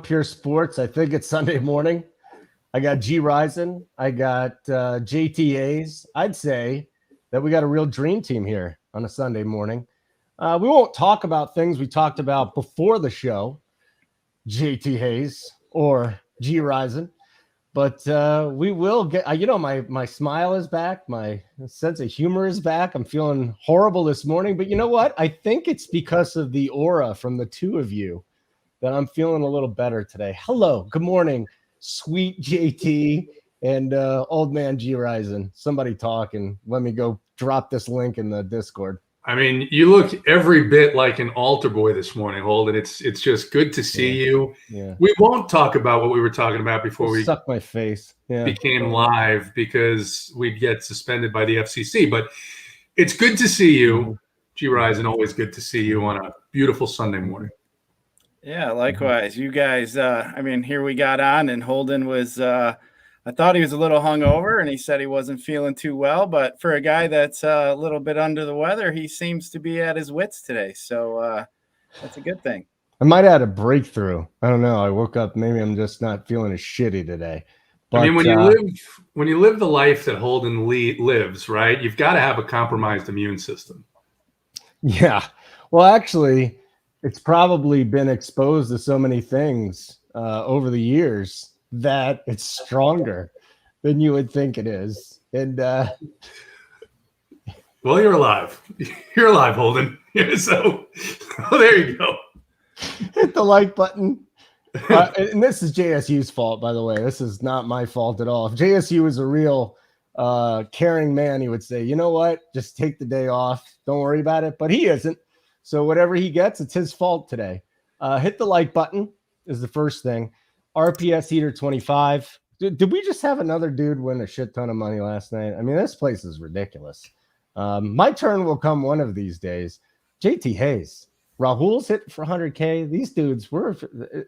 Pure Sports. I think it's Sunday morning. I got G Rison. I got JTAs. I'd say that we got a real dream team here on a Sunday morning. We won't talk about things we talked about before the show, JT Hayes or G Rison, but we will get, my smile is back. My sense of humor is back. I'm feeling horrible this morning, but you know what? I think it's because of the aura from the two of you that I'm feeling a little better today. Hello, good morning, sweet JT and old man G Rison. Somebody talk and let me go drop this link in the Discord. I mean, you look every bit like an altar boy this morning, Holden. It's just good to see you. Yeah. We won't talk about what we were talking about before we suck my face. became live because we'd get suspended by the FCC. But it's good to see you, G Rison. Always good to see you on a beautiful Sunday morning. Yeah, likewise. You guys, here we got on and Holden was, I thought he was a little hungover and he said he wasn't feeling too well. But for a guy that's a little bit under the weather, he seems to be at his wits today. So that's a good thing. I might have had a breakthrough. I don't know. I woke up. Maybe I'm just not feeling as shitty today. But, I mean, when you live the life that Holden lives, right, you've got to have a compromised immune system. Yeah. Well, actually, it's probably been exposed to so many things over the years that it's stronger than you would think it is. And well, you're alive. You're alive, Holden. So there you go. Hit the like button. And this is JSU's fault, by the way. This is not my fault at all. If JSU was a real caring man, he would say, you know what? Just take the day off. Don't worry about it. But he isn't. So whatever he gets, it's his fault today. Hit the like button is the first thing. RPS Heater 25. Did we just have another dude win a shit ton of money last night? I mean, this place is ridiculous. My turn will come one of these days. JT Hayes. Rahul's hit for 100K. These dudes,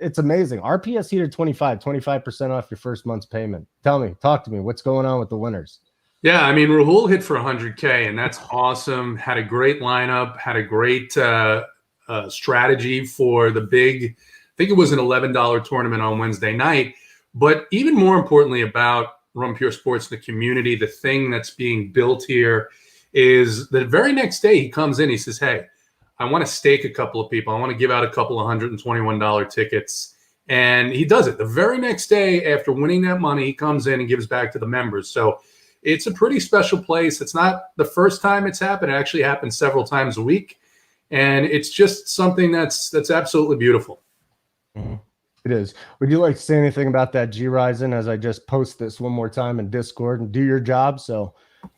it's amazing. RPS Heater 25, 25% off your first month's payment. Talk to me. What's going on with the winners? Yeah, I mean, Rahul hit for 100K, and that's awesome. Had a great lineup, had a great strategy for the big, I think it was an $11 tournament on Wednesday night. But even more importantly about Run Pure Sports and the community, the thing that's being built here is the very next day he comes in, he says, hey, I want to stake a couple of people. I want to give out a couple of $121 tickets. And he does it. The very next day after winning that money, he comes in and gives back to the members. So it's a pretty special place. It's not the first time it's happened. It actually happens several times a week. And it's just something that's absolutely beautiful. Mm-hmm. It is. Would you like to say anything about that, G Rison, as I just post this one more time in Discord and do your job so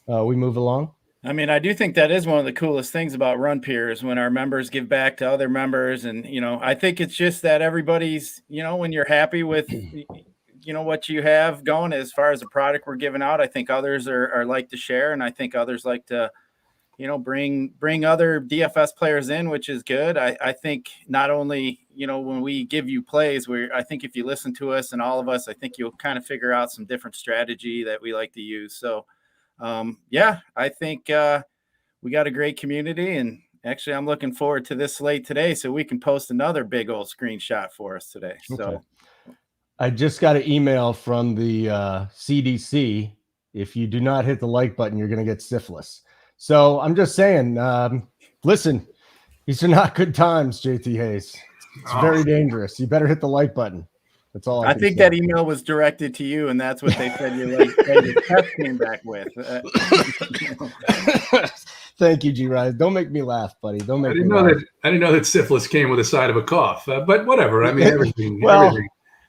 we move along? I mean, I do think that is one of the coolest things about Run Pure is when our members give back to other members. And, I think it's just that everybody's, when you're happy with, what you have going as far as the product we're giving out, I think others are like to share. And I think others like to, bring other DFS players in, which is good. I think not only, when we give you plays I think if you listen to us and all of us, I think you'll kind of figure out some different strategy that we like to use. So, I think we got a great community, and actually I'm looking forward to this slate today so we can post another big old screenshot for us today. Okay. So I just got an email from the CDC. If you do not hit the like button, you're going to get syphilis. So I'm just saying, listen, these are not good times, JT Hayes. It's very dangerous. You better hit the like button. That's all I think that email was directed to you, and that's what they said your test came back with. Thank you, G Rison. Don't make me laugh, buddy. Don't make me laugh. I didn't know that syphilis came with a side of a cough, but whatever. I mean, everything.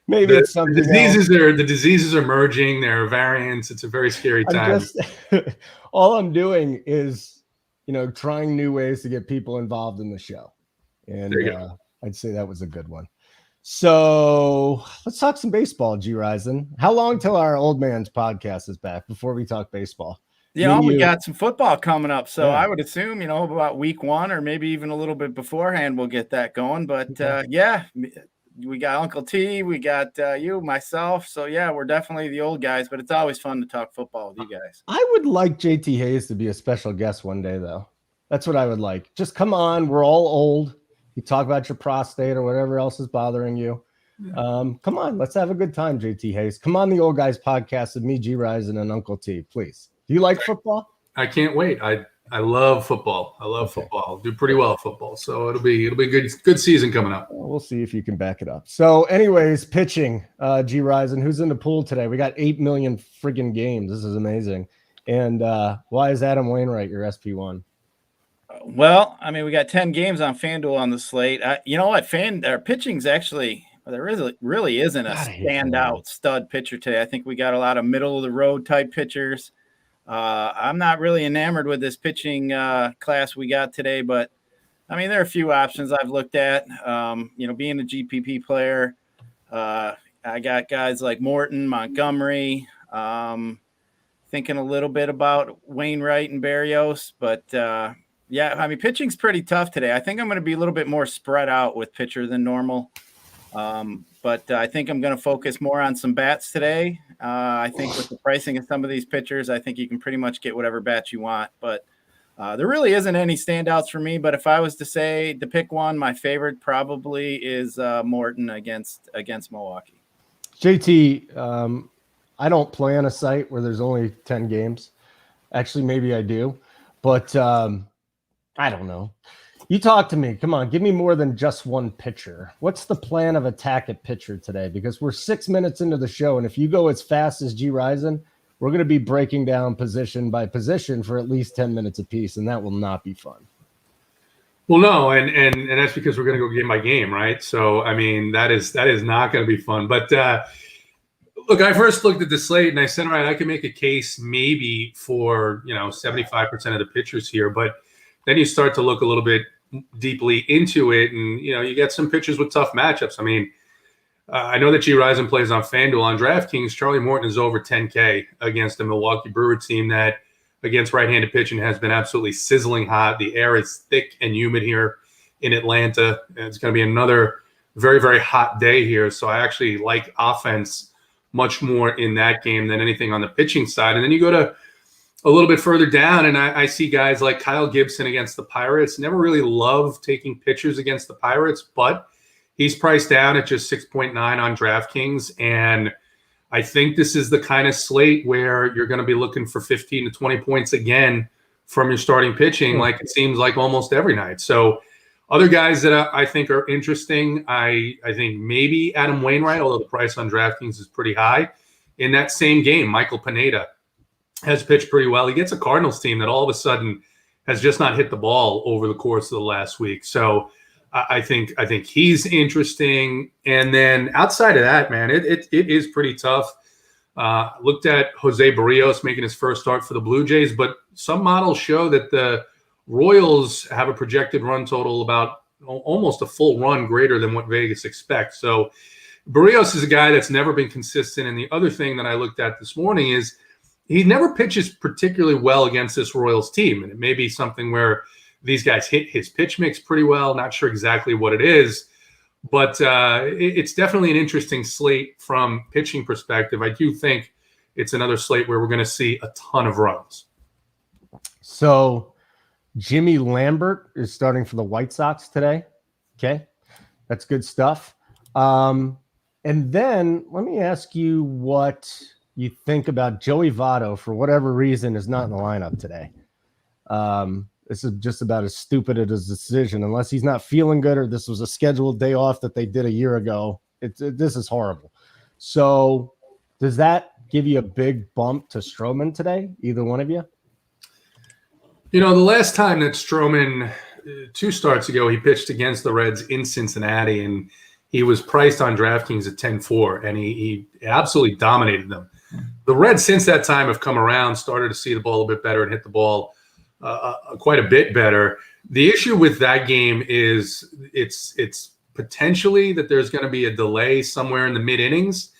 Maybe it's something. The diseases are merging. There are variants. It's a very scary time. All I'm doing is, trying new ways to get people involved in the show, and I'd say that was a good one. So let's talk some baseball, G Rison. How long till our old man's podcast is back before we talk baseball? We got some football coming up. So I would assume, about week one or maybe even a little bit beforehand, we'll get that going. But we got Uncle T, we got you, myself. So we're definitely the old guys, but it's always fun to talk football with you guys. I would like JT Hayes to be a special guest one day, though. That's what I would like. Just come on. We're all old. You talk about your prostate or whatever else is bothering you. Come on, let's have a good time, JT Hayes. Come on, the Old Guys podcast with me, G Rising, and Uncle T, please. Do you like football? I can't wait. I love football. I love football. I'll do pretty well at football. So it'll be a good season coming up. We'll see if you can back it up. So anyways, pitching, G Rising, who's in the pool today? We got 8 million friggin' games. This is amazing. And why is Adam Wainwright your SP1? Well, I mean, we got 10 games on FanDuel on the slate. You know what? Our pitching's actually, there really isn't a standout stud pitcher today. I think we got a lot of middle of the road type pitchers. I'm not really enamored with this pitching class we got today, but I mean, there are a few options I've looked at. Being a GPP player, I got guys like Morton, Montgomery, thinking a little bit about Wainwright and Barrios, but yeah, I mean, pitching's pretty tough today. I think I'm going to be a little bit more spread out with pitcher than normal. But I think I'm going to focus more on some bats today. I think with the pricing of some of these pitchers, I think you can pretty much get whatever bats you want. But there really isn't any standouts for me. But if I was to pick one, my favorite probably is Morton against Milwaukee. JT, I don't play on a site where there's only 10 games. Actually, maybe I do. But I don't know. You talk to me. Come on, give me more than just one pitcher. What's the plan of attack at pitcher today? Because we're 6 minutes into the show, and if you go as fast as G Rising, we're going to be breaking down position by position for at least 10 minutes apiece, and that will not be fun. Well, no, and that's because we're going to go game by game, right? So, I mean, that is not going to be fun. But look, I first looked at the slate, and I said, all right, I can make a case maybe for 75% of the pitchers here, but then you start to look a little bit deeply into it, and you get some pitchers with tough matchups. I mean, I know that G Rising plays on FanDuel. On DraftKings, Charlie Morton is over 10K against a Milwaukee Brewer team that, against right-handed pitching, has been absolutely sizzling hot. The air is thick and humid here in Atlanta, and it's going to be another very, very hot day here. So I actually like offense much more in that game than anything on the pitching side. And then you go to a little bit further down, and I see guys like Kyle Gibson against the Pirates. Never really love taking pitchers against the Pirates, but he's priced down at just 6.9 on DraftKings, and I think this is the kind of slate where you're going to be looking for 15 to 20 points again from your starting pitching, like it seems like almost every night. So other guys that I think are interesting, I think maybe Adam Wainwright, although the price on DraftKings is pretty high. In that same game, Michael Pineda has pitched pretty well. He gets a Cardinals team that all of a sudden has just not hit the ball over the course of the last week. So I think he's interesting. And then outside of that, man, it is pretty tough. Looked at Jose Barrios making his first start for the Blue Jays, but some models show that the Royals have a projected run total about almost a full run greater than what Vegas expects. So Barrios is a guy that's never been consistent. And the other thing that I looked at this morning is he never pitches particularly well against this Royals team. And it may be something where these guys hit his pitch mix pretty well. Not sure exactly what it is, but it's definitely an interesting slate from pitching perspective. I do think it's another slate where we're going to see a ton of runs. So Jimmy Lambert is starting for the White Sox today. Okay. That's good stuff. And then let me ask you what you think about Joey Votto. For whatever reason, is not in the lineup today. This is just about as stupid as a decision, unless he's not feeling good or this was a scheduled day off that they did a year ago. This is horrible. So does that give you a big bump to Stroman today, either one of you? The last time that Stroman, 2 starts ago, he pitched against the Reds in Cincinnati, and he was priced on DraftKings at 10-4, and he absolutely dominated them. The Reds since that time have come around, started to see the ball a bit better and hit the ball quite a bit better. The issue with that game is it's potentially that there's going to be a delay somewhere in the mid-innings.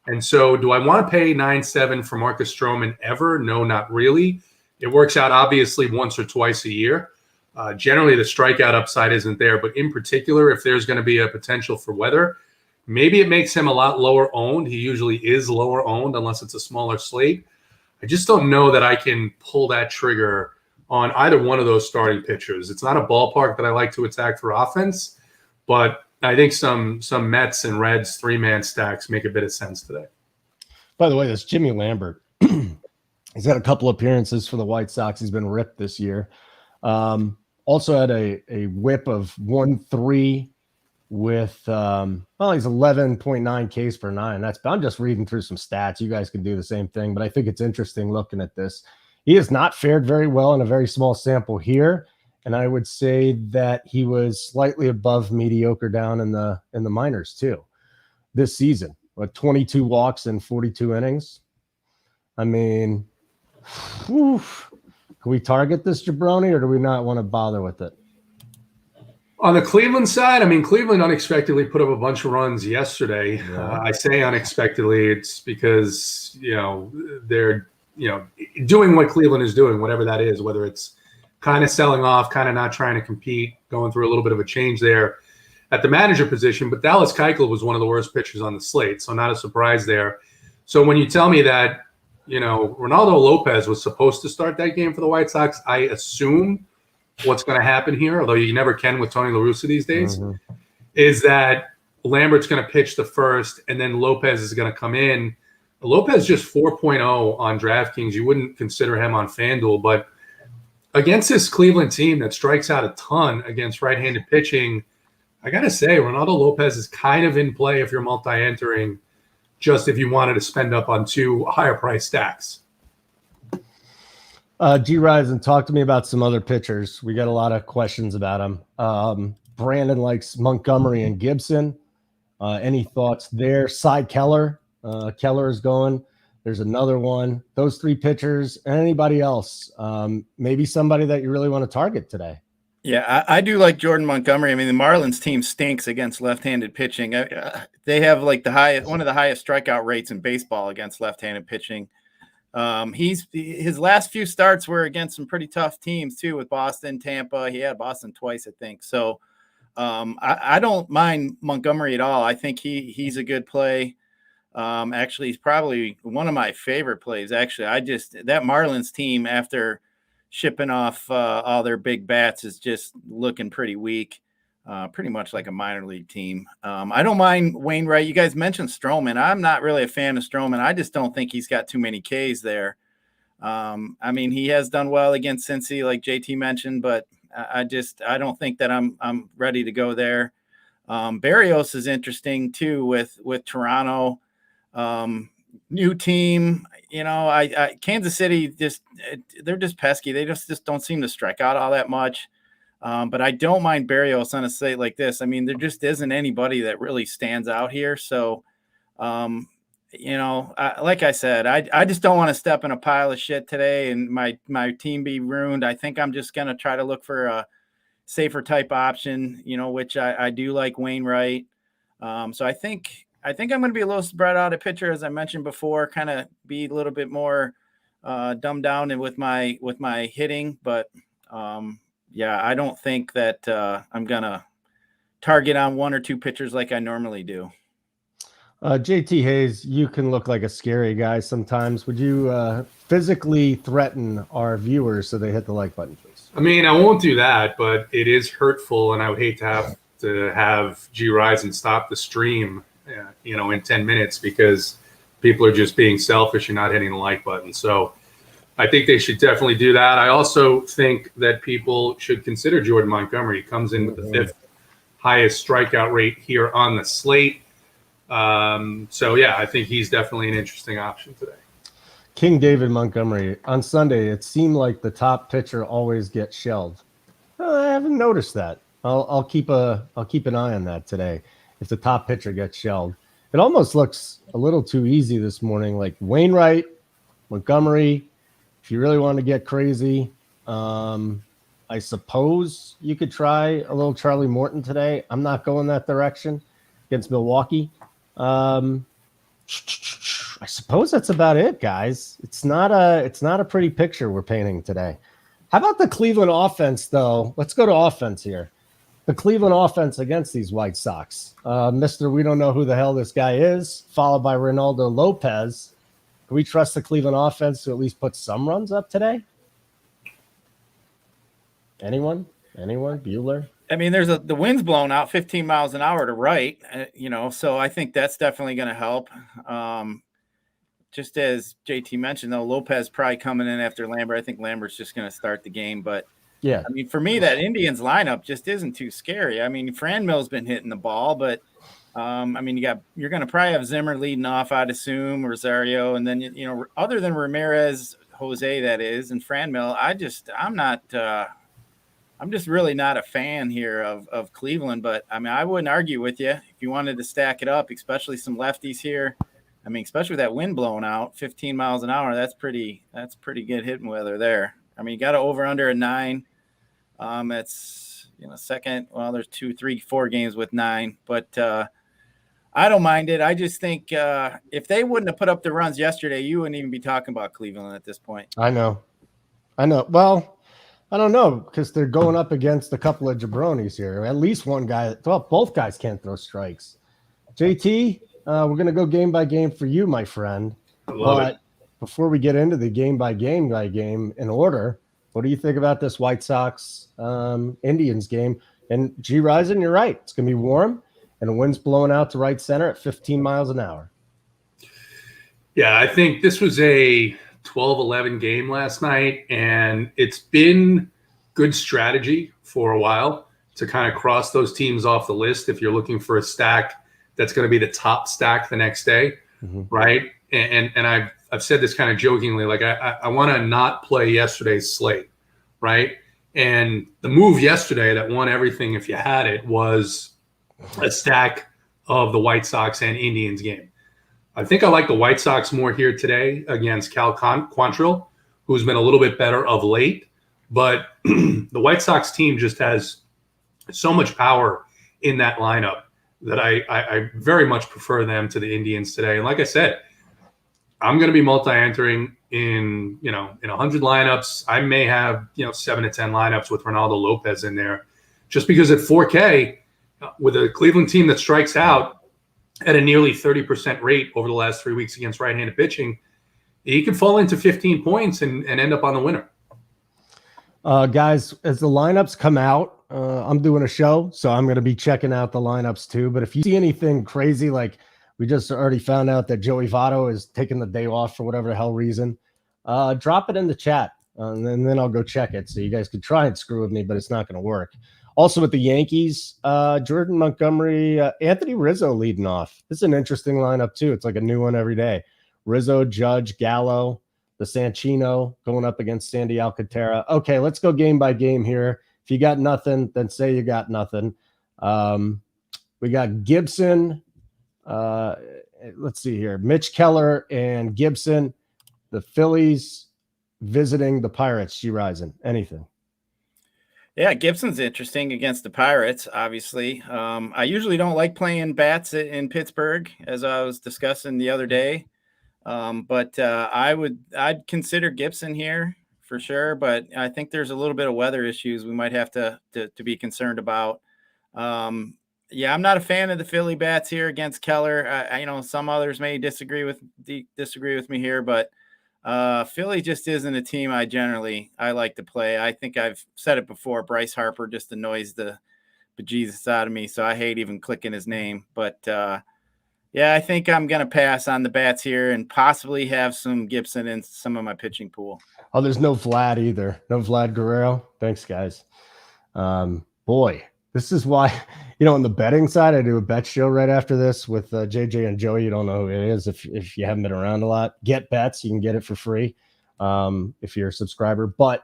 And so do I want to pay 9.7 for Marcus Stroman ever? No, not really. It works out obviously once or twice a year. Generally, the strikeout upside isn't there. But in particular, if there's going to be a potential for weather, maybe it makes him a lot lower owned. He usually is lower owned unless it's a smaller slate. I just don't know that I can pull that trigger on either one of those starting pitchers. It's not a ballpark that I like to attack for offense, but I think some Mets and Reds 3-man stacks make a bit of sense today. By the way, this Jimmy Lambert, he's had a couple appearances for the White Sox. He's been ripped this year. Also had a whip of 1.3 with he's 11.9 Ks per nine. I'm just reading through some stats. You guys can do the same thing, but I think it's interesting looking at this. He has not fared very well in a very small sample here, and I would say that he was slightly above mediocre down in the minors too this season. With 22 walks and 42 innings. I mean, can we target this jabroni, or do we not want to bother with it? On the Cleveland side, I mean, Cleveland unexpectedly put up a bunch of runs yesterday. Yeah. I say unexpectedly, it's because, they're, doing what Cleveland is doing, whatever that is, whether it's kind of selling off, kind of not trying to compete, going through a little bit of a change there at the manager position. But Dallas Keuchel was one of the worst pitchers on the slate, so not a surprise there. So when you tell me that, Ronaldo Lopez was supposed to start that game for the White Sox, I assume what's going to happen here, although you never can with Tony La Russa these days, is that Lambert's going to pitch the first, and then Lopez is going to come in. Lopez just 4.0 on DraftKings. You wouldn't consider him on FanDuel, but against this Cleveland team that strikes out a ton against right-handed pitching, I got to say, Ronaldo Lopez is kind of in play if you're multi-entering, just if you wanted to spend up on two higher price stacks. G Ryzen, talk to me about some other pitchers. We got a lot of questions about them. Brandon likes Montgomery and Gibson. Any thoughts there? Cy Keller. Keller is going. There's another one. Those three pitchers. And anybody else? Maybe somebody that you really want to target today. Yeah, I do like Jordan Montgomery. I mean, the Marlins team stinks against left-handed pitching. They have like one of the highest strikeout rates in baseball against left-handed pitching. His last few starts were against some pretty tough teams too, with Boston, Tampa. He had Boston twice, I think. So I don't mind Montgomery at all. I think he's a good play. Actually, he's probably one of my favorite plays. Actually, that Marlins team, after shipping off all their big bats, is just looking pretty weak, pretty much like a minor league team. I don't mind Wainwright. You guys mentioned Stroman. I'm not really a fan of Stroman. I just don't think he's got too many Ks there. I mean, he has done well against Cincy, like JT mentioned, but I don't think that I'm ready to go there. Barrios is interesting too with Toronto. New team, Kansas City, they're just pesky. They just don't seem to strike out all that much. But I don't mind Barrios on a slate like this. I mean, there just isn't anybody that really stands out here. So, like I said, I just don't want to step in a pile of shit today and my team be ruined. I think I'm just going to try to look for a safer type option, which I do like Wainwright. So I think I'm going to be a little spread out at pitcher, as I mentioned before, kind of be a little bit more dumbed down and with my hitting. But yeah, I don't think that I'm going to target on one or two pitchers like I normally do. JT Hayes, you can look like a scary guy sometimes. Would you physically threaten our viewers so they hit the like button, please? I mean, I won't do that, but it is hurtful, and I would hate to have G Ryzen stop the stream, in 10 minutes because people are just being selfish and not hitting the like button. So I think they should definitely do that. I also think that people should consider Jordan Montgomery. He comes in with the fifth highest strikeout rate here on the slate. So yeah, I think he's definitely an interesting option today. King David Montgomery on Sunday. It seemed like the top pitcher always gets shelled. I haven't noticed that. I'll keep an eye on that today. If the top pitcher gets shelled, it almost looks a little too easy this morning. Like Wainwright, Montgomery. If you really want to get crazy, I suppose you could try a little Charlie Morton today. I'm not going that direction against Milwaukee. I suppose that's about it, guys. It's not a pretty picture we're painting today. How about the Cleveland offense, though? Let's go to offense here. The Cleveland offense against these White Sox. Mr. We don't know who the hell this guy is, followed by Ronaldo Lopez. Can we trust the Cleveland offense to at least put some runs up today? Anyone? Bueller? I mean, the wind's blowing out 15 miles an hour to right, so I think that's definitely going to help. Just as JT mentioned, though, Lopez probably coming in after Lambert. I think Lambert's just going to start the game. But, yeah, I mean, for me, that Indians lineup just isn't too scary. I mean, Franmil's been hitting the ball, but, I mean, you're going to probably have Zimmer leading off, I'd assume, Rosario. And then, other than Ramirez, Jose, that is, and Franmil, I'm just really not a fan here of Cleveland. But, I mean, I wouldn't argue with you if you wanted to stack it up, especially some lefties here. I mean, especially with that wind blowing out 15 miles an hour, that's pretty good hitting weather there. I mean, you got to over under a 9. That's, second. Well, there's 2, 3, 4 games with 9, but I don't mind it. I just think if they wouldn't have put up the runs yesterday, you wouldn't even be talking about Cleveland at this point. I know. Well, I don't know, because they're going up against a couple of jabronis here. At least one guy. Well, both guys can't throw strikes. JT, we're going to go game by game for you, my friend. I love it. Before we get into the game by game in order, what do you think about this White Sox Indians game? And G. Risen, you're right. It's going to be warm, and the wind's blowing out to right center at 15 miles an hour. Yeah, I think this was a 12-11 game last night, and it's been good strategy for a while to kind of cross those teams off the list if you're looking for a stack that's going to be the top stack the next day, right? And I've said this kind of jokingly, like I want to not play yesterday's slate, right? And the move yesterday that won everything, if you had it, was a stack of the White Sox and Indians game. I think I like the White Sox more here today against Cal Quantrill, who's been a little bit better of late. But the White Sox team just has so much power in that lineup that I very much prefer them to the Indians today. And like I said, I'm going to be multi-entering in 100 lineups. I may have 7 to 10 lineups with Ronaldo Lopez in there, just because at 4K with a Cleveland team that strikes out at a nearly 30% rate over the last 3 weeks against right-handed pitching, he can fall into 15 points and end up on the winner. Guys, as the lineups come out, I'm doing a show, so I'm going to be checking out the lineups too. But if you see anything crazy, like we just already found out that Joey Votto is taking the day off for whatever the hell reason, drop it in the chat, and then I'll go check it. So you guys could try and screw with me, but it's not going to work. Also with the Yankees, Jordan Montgomery, Anthony Rizzo leading off. This is an interesting lineup too. It's like a new one every day. Rizzo, Judge, Gallo, the Sanchino going up against Sandy Alcantara. Okay, let's go game by game here. If you got nothing, then say you got nothing. We got Gibson. Let's see here. Mitch Keller and Gibson. The Phillies visiting the Pirates. G. Risen. Anything? Yeah, Gibson's interesting against the Pirates, obviously. I usually don't like playing bats in Pittsburgh, as I was discussing the other day. But I'd consider Gibson here for sure. But I think there's a little bit of weather issues we might have to be concerned about. Yeah, I'm not a fan of the Philly bats here against Keller. Some others may disagree with me here, but Philly just isn't a team I like to play. I think I've said it before. Bryce Harper just annoys the bejesus out of me, so I hate even clicking his name. But yeah, I think I'm going to pass on the bats here and possibly have some Gibson in some of my pitching pool. Oh, there's no Vlad either. No Vlad Guerrero. Thanks, guys. Boy, this is why, on the betting side, I do a bet show right after this with JJ and Joey. You don't know who it is if you haven't been around a lot. Get bets. You can get it for free if you're a subscriber. But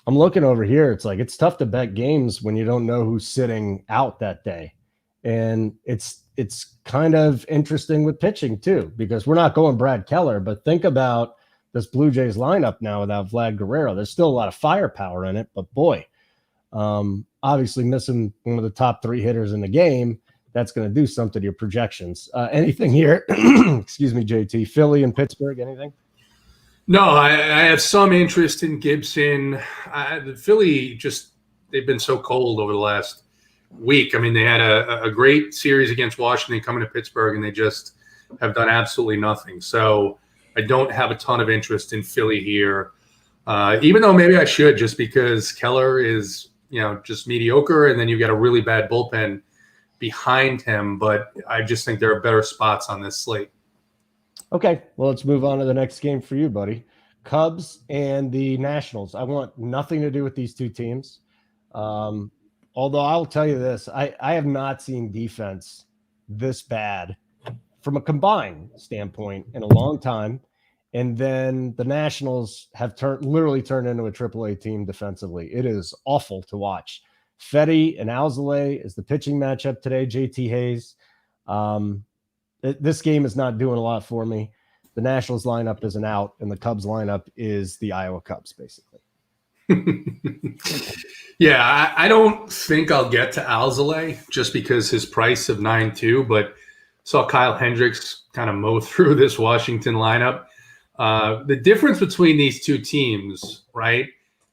I'm looking over here. It's like it's tough to bet games when you don't know who's sitting out that day. And it's kind of interesting with pitching too, because we're not going Brad Keller, but think about this Blue Jays lineup now without Vlad Guerrero. There's still a lot of firepower in it, but boy, obviously missing one of the top 3 hitters in the game, that's going to do something to your projections. Anything here? Excuse me, JT. Philly and Pittsburgh, anything? No, I have some interest in Gibson. The Philly they've been so cold over the last week. I mean, they had a great series against Washington coming to Pittsburgh, and they just have done absolutely nothing. So I don't have a ton of interest in Philly here, even though maybe I should, just because Keller is just mediocre, and then you've got a really bad bullpen behind him. But I just think there are better spots on this slate. Okay, well, let's move on to the next game for you, buddy. Cubs and the Nationals. I want nothing to do with these two teams. Although I'll tell you this, I have not seen defense this bad from a combined standpoint in a long time. And then the Nationals have literally turned into a AAA team defensively. It is awful to watch. Fetty and Alzolay is the pitching matchup today. JT Hayes. This game is not doing a lot for me. The Nationals lineup is an out, and the Cubs lineup is the Iowa Cubs, basically. Yeah, I don't think I'll get to Alzolay just because his price of 9.2, but saw Kyle Hendricks kind of mow through this Washington lineup. The difference between these two teams, right,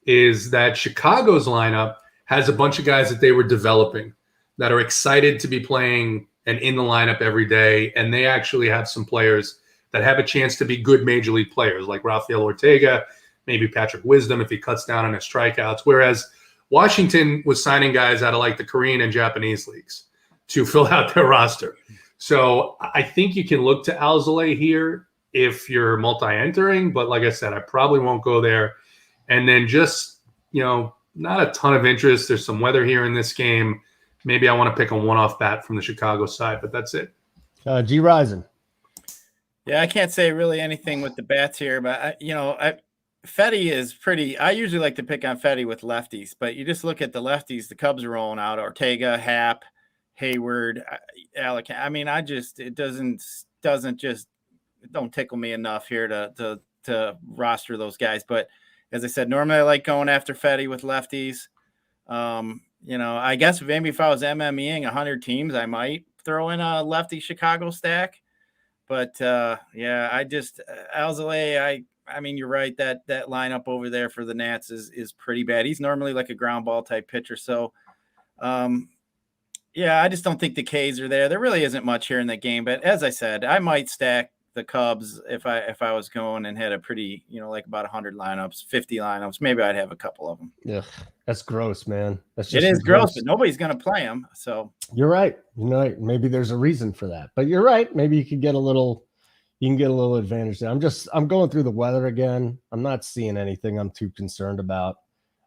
is that Chicago's lineup has a bunch of guys that they were developing that are excited to be playing and in the lineup every day, and they actually have some players that have a chance to be good major league players, like Rafael Ortega, maybe Patrick Wisdom if he cuts down on his strikeouts, whereas Washington was signing guys out of like the Korean and Japanese leagues to fill out their roster. So I think you can look to Alzolay here if you're multi-entering, but like I said, I probably won't go there. And then just, not a ton of interest. There's some weather here in this game. Maybe I want to pick a one-off bat from the Chicago side, but that's it. G. Risen. Yeah, I can't say really anything with the bats here, but Fetty is pretty. I usually like to pick on Fetty with lefties, but you just look at the lefties. The Cubs are rolling out Ortega, Happ, Hayward, Alec. I mean, it don't tickle me enough here to roster those guys. But as I said, normally I like going after Fetty with lefties. I guess maybe if I was MMEing 100 teams, I might throw in a lefty Chicago stack. But Alzolay, I mean, you're right. That lineup over there for the Nats is pretty bad. He's normally like a ground ball type pitcher. So, I just don't think the K's are there. There really isn't much here in that game. But as I said, I might stack the Cubs if I was going and had a pretty, like about 100 lineups, 50 lineups. Maybe I'd have a couple of them. Yeah, that's gross, man. It is gross, but nobody's going to play them. So you're right. Maybe there's a reason for that. But you're right. Maybe you could get a little. You can get a little advantage there. I'm going through the weather again. I'm not seeing anything I'm too concerned about.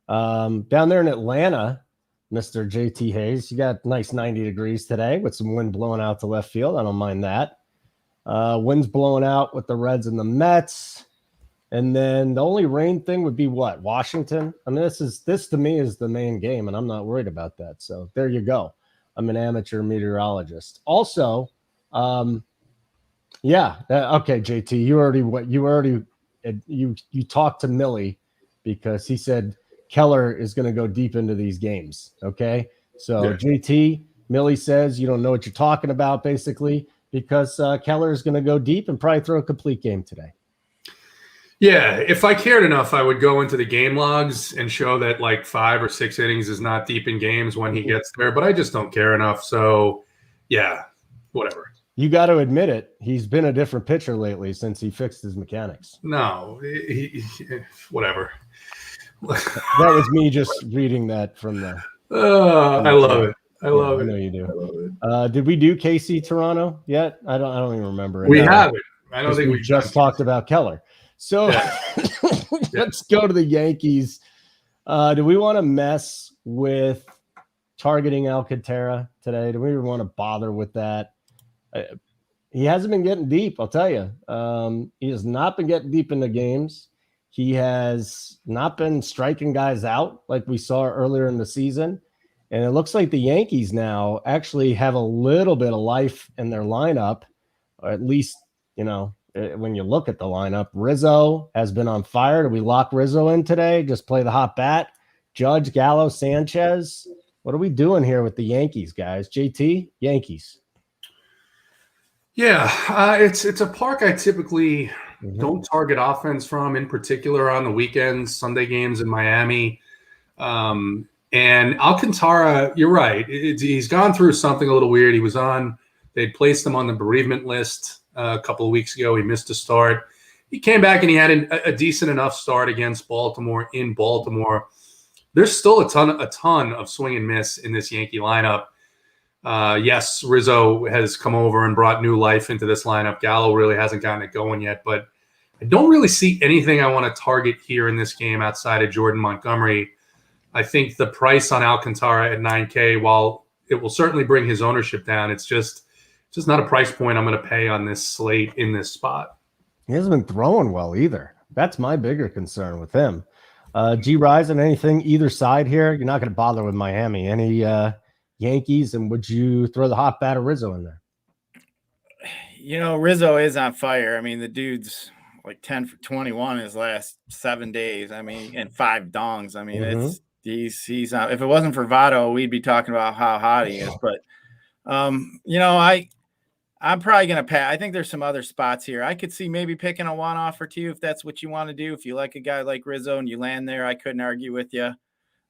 Down there in Atlanta, Mr. JT Hayes, you got nice 90 degrees today with some wind blowing out to left field. I don't mind that. Wind's blowing out with the Reds and the Mets. And then the only rain thing would be what? Washington. I mean, this to me is the main game, and I'm not worried about that. So there you go. I'm an amateur meteorologist. Also, okay, JT, you talked to Millie because he said Keller is going to go deep into these games. Okay, so yeah. JT, Millie says you don't know what you're talking about, basically, because Keller is going to go deep and probably throw a complete game today. Yeah, if I cared enough, I would go into the game logs and show that like 5 or 6 innings is not deep in games when he gets there, but I just don't care enough. So, yeah, whatever. You got to admit it. He's been a different pitcher lately since he fixed his mechanics. No, whatever. That was me just reading that from the. I love it. I love it. I know you do. I love it. Did we do KC Toronto yet? I don't even remember. We haven't. I don't think we just talked about Keller. So let's go to the Yankees. Do we want to mess with targeting Alcantara today? Do we even want to bother with that? He hasn't been getting deep, I'll tell you. He has not been getting deep into games. He has not been striking guys out like we saw earlier in the season. And it looks like the Yankees now actually have a little bit of life in their lineup, or at least, when you look at the lineup. Rizzo has been on fire. Do we lock Rizzo in today? Just play the hot bat? Judge, Gallo, Sanchez? What are we doing here with the Yankees, guys? JT, Yankees. Yeah, it's a park I typically don't target offense from, in particular on the weekends, Sunday games in Miami. And Alcantara, you're right. He's gone through something a little weird. They placed him on the bereavement list a couple of weeks ago. He missed a start. He came back and he had a decent enough start against Baltimore in Baltimore. there's still a ton of swing and miss in this Yankee lineup. Yes, Rizzo has come over and brought new life into this lineup. Gallo really hasn't gotten it going yet, but I don't really see anything I want to target here in this game outside of Jordan Montgomery. I think the price on Alcantara at $9K, while it will certainly bring his ownership down, it's just not a price point I'm going to pay on this slate in this spot. He hasn't been throwing well either. That's my bigger concern with him. G Rising, anything either side here? You're not going to bother with Miami. Any Yankees, and would you throw the hot bat of Rizzo in there? You know, Rizzo is on fire. I mean, the dude's like 10 for 21 his last 7 days. I mean, and 5 dongs. I mean, he's on. If it wasn't for Votto, we'd be talking about how hot he is. But you know, I'm probably going to pass. I think there's some other spots here. I could see maybe picking a one-off or two if that's what you want to do. If you like a guy like Rizzo and you land there, I couldn't argue with you.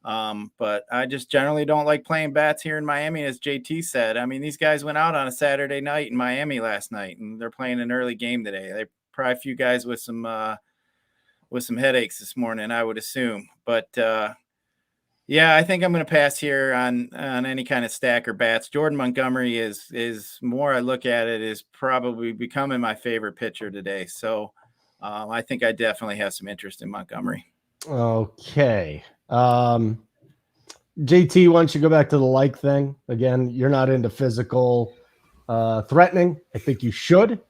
But I just generally don't like playing bats here in Miami, as JT said. I mean, these guys went out on a Saturday night in Miami last night, and they're playing an early game today. They probably a few guys with some headaches this morning, I would assume. But yeah, I think I'm going to pass here on any kind of stack or bats. Jordan Montgomery is more I look at it, is probably becoming my favorite pitcher today. So I think I definitely have some interest in Montgomery. Okay. JT, why don't you go back to the like thing? Again, you're not into physical threatening. I think you should,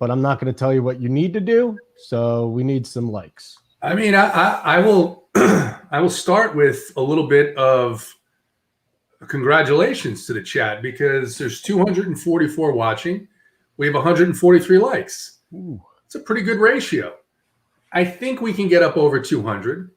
but I'm not going to tell you what you need to do. So we need some likes. I mean, I will I will start with a little bit of congratulations to the chat, because there's 244 watching. We have 143 likes. Ooh. It's a pretty good ratio. I think we can get up over 200.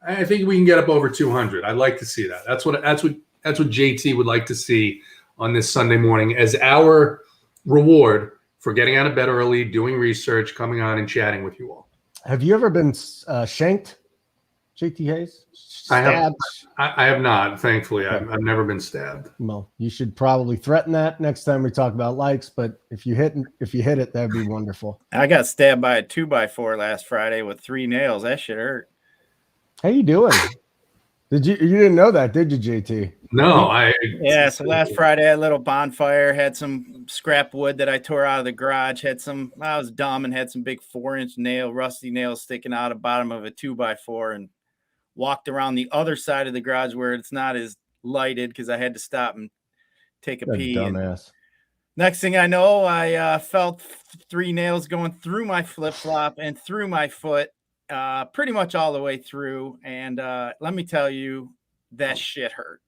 I think we can get up over 200. I'd like to see that. That's what JT would like to see on this Sunday morning as our reward for getting out of bed early, doing research, coming on and chatting with you all. Have you ever been shanked, JT Hayes? Stabbed? I have not, thankfully. Okay. I've never been stabbed. Well, you should probably threaten that next time we talk about likes, but if you hit it, that'd be wonderful. I got stabbed by a 2x4 last Friday with 3 nails. That shit hurt. How you doing? You didn't know that, did you, JT? No, so last Friday I had a little bonfire, had some scrap wood that I tore out of the garage, I was dumb and had some big 4-inch rusty nails sticking out of the bottom of a 2x4, and walked around the other side of the garage where it's not as lighted because I had to stop and take a pee. Dumbass. Next thing I know, I felt 3 nails going through my flip-flop and through my foot. Pretty much all the way through. And let me tell you, that shit hurt.